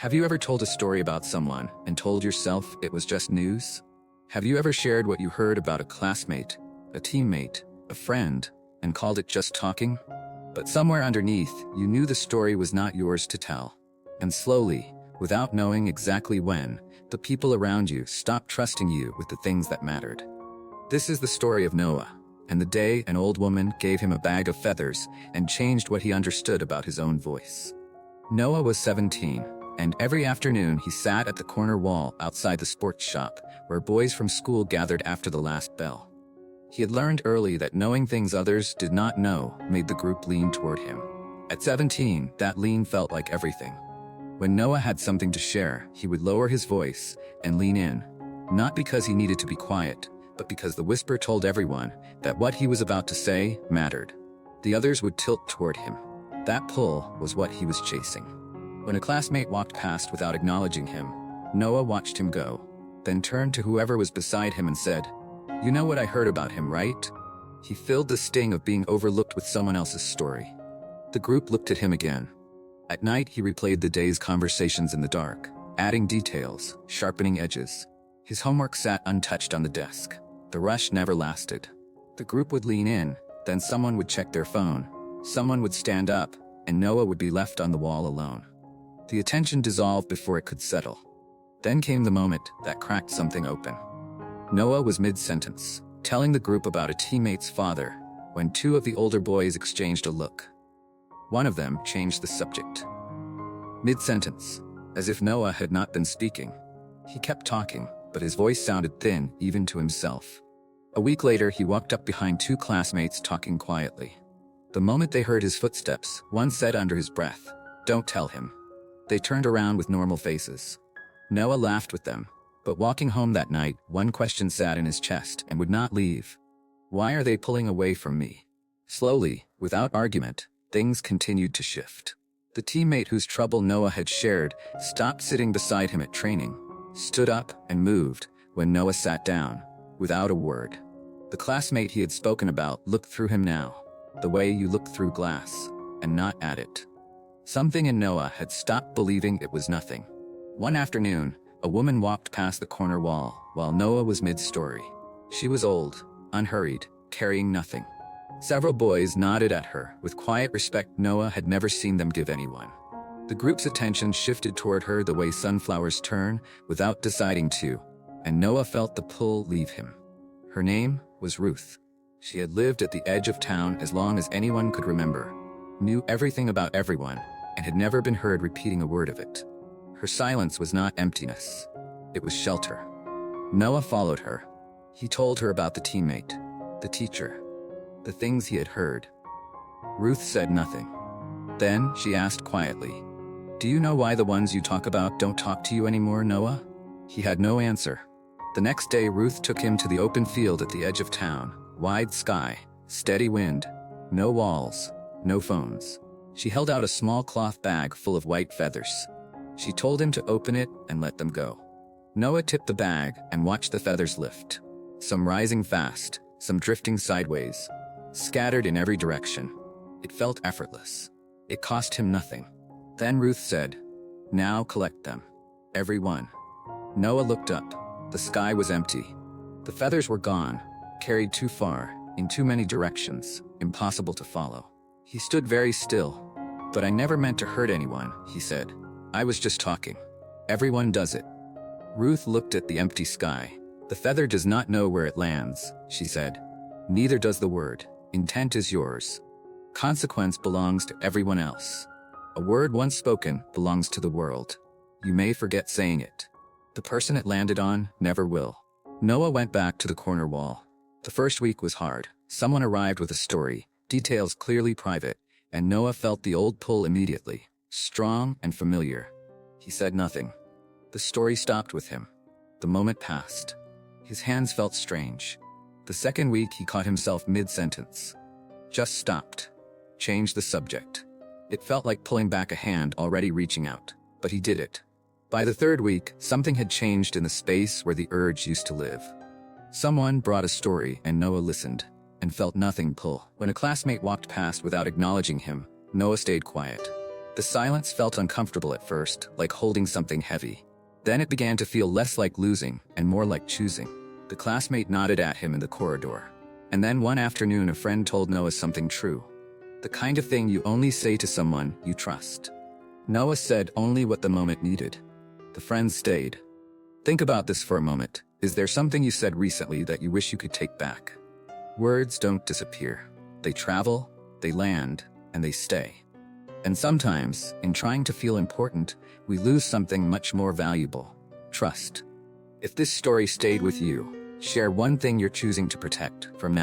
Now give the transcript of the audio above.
Have you ever told a story about someone and told yourself it was just news? Have you ever shared what you heard about a classmate, a teammate, a friend, and called it just talking? But somewhere underneath, you knew the story was not yours to tell. And slowly, without knowing exactly when, the people around you stopped trusting you with the things that mattered. This is the story of Noah, and the day an old woman gave him a bag of feathers and changed what he understood about his own voice. Noah was 17, and every afternoon he sat at the corner wall outside the sports shop, where boys from school gathered after the last bell. He had learned early that knowing things others did not know made the group lean toward him. At 17, that lean felt like everything. When Noah had something to share, he would lower his voice and lean in, not because he needed to be quiet, but because the whisper told everyone that what he was about to say mattered. The others would tilt toward him. That pull was what he was chasing. When a classmate walked past without acknowledging him, Noah watched him go, then turned to whoever was beside him and said, "You know what I heard about him, right?" He filled the sting of being overlooked with someone else's story. The group looked at him again. At night, he replayed the day's conversations in the dark, adding details, sharpening edges. His homework sat untouched on the desk. The rush never lasted. The group would lean in, then someone would check their phone, someone would stand up, and Noah would be left on the wall alone. The attention dissolved before it could settle. Then came the moment that cracked something open. Noah was mid-sentence, telling the group about a teammate's father, when two of the older boys exchanged a look. One of them changed the subject. Mid-sentence, as if Noah had not been speaking. He kept talking, but his voice sounded thin, even to himself. A week later, he walked up behind two classmates talking quietly. The moment they heard his footsteps, one said under his breath, "Don't tell him." They turned around with normal faces. Noah laughed with them, but walking home that night, one question sat in his chest and would not leave. Why are they pulling away from me? Slowly, without argument, things continued to shift. The teammate whose trouble Noah had shared stopped sitting beside him at training, stood up and moved when Noah sat down, without a word. The classmate he had spoken about looked through him now, the way you look through glass, and not at it. Something in Noah had stopped believing it was nothing. One afternoon, a woman walked past the corner wall while Noah was mid-story. She was old, unhurried, carrying nothing. Several boys nodded at her with quiet respect Noah had never seen them give anyone. The group's attention shifted toward her the way sunflowers turn without deciding to, and Noah felt the pull leave him. Her name was Ruth. She had lived at the edge of town as long as anyone could remember, knew everything about everyone, and had never been heard repeating a word of it. Her silence was not emptiness. It was shelter. Noah followed her. He told her about the teammate, the teacher, the things he had heard. Ruth said nothing. Then she asked quietly, "Do you know why the ones you talk about don't talk to you anymore, Noah?" He had no answer. The next day, Ruth took him to the open field at the edge of town. Wide sky, steady wind, no walls, no phones. She held out a small cloth bag full of white feathers. She told him to open it and let them go. Noah tipped the bag and watched the feathers lift. Some rising fast, some drifting sideways, scattered in every direction. It felt effortless. It cost him nothing. Then Ruth said, "Now collect them. Every one." Noah looked up. The sky was empty. The feathers were gone, carried too far, in too many directions, impossible to follow. He stood very still. "But I never meant to hurt anyone," he said. "I was just talking. Everyone does it." Ruth looked at the empty sky. "The feather does not know where it lands," she said. "Neither does the word. Intent is yours. Consequence belongs to everyone else. A word once spoken belongs to the world. You may forget saying it. The person it landed on never will." Noah went back to the corner wall. The first week was hard. Someone arrived with a story, details clearly private, and Noah felt the old pull immediately, strong and familiar. He said nothing. The story stopped with him. The moment passed. His hands felt strange. The second week, he caught himself mid-sentence. Just stopped. Changed the subject. It felt like pulling back a hand already reaching out, but he did it. By the third week, something had changed in the space where the urge used to live. Someone brought a story and Noah listened, and felt nothing pull. When a classmate walked past without acknowledging him, Noah stayed quiet. The silence felt uncomfortable at first, like holding something heavy. Then it began to feel less like losing and more like choosing. The classmate nodded at him in the corridor. And then one afternoon a friend told Noah something true. The kind of thing you only say to someone you trust. Noah said only what the moment needed. The friend stayed. Think about this for a moment. Is there something you said recently that you wish you could take back? Words don't disappear. They travel, they land, and they stay. And sometimes, in trying to feel important, we lose something much more valuable: trust. If this story stayed with you, share one thing you're choosing to protect from now.